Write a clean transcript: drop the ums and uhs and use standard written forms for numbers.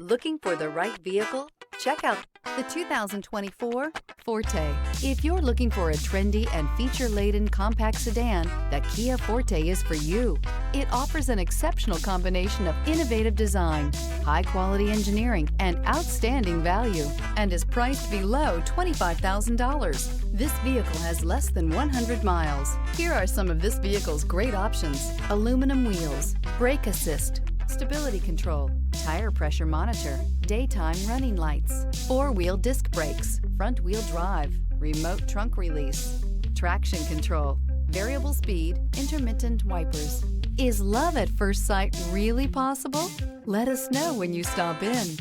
Looking for the right vehicle? Check out the 2024 Forte. If you're looking for a trendy and feature-laden compact sedan, the Kia Forte is for you. It offers an exceptional combination of innovative design, high-quality engineering, and outstanding value, and is priced below $25,000. This vehicle has less than 100 miles. Here are some of this vehicle's great options: aluminum wheels, brake assist, stability control, tire pressure monitor, daytime running lights, four-wheel disc brakes, front-wheel drive, remote trunk release, traction control, variable speed, intermittent wipers. Is love at first sight really possible? Let us know when you stop in.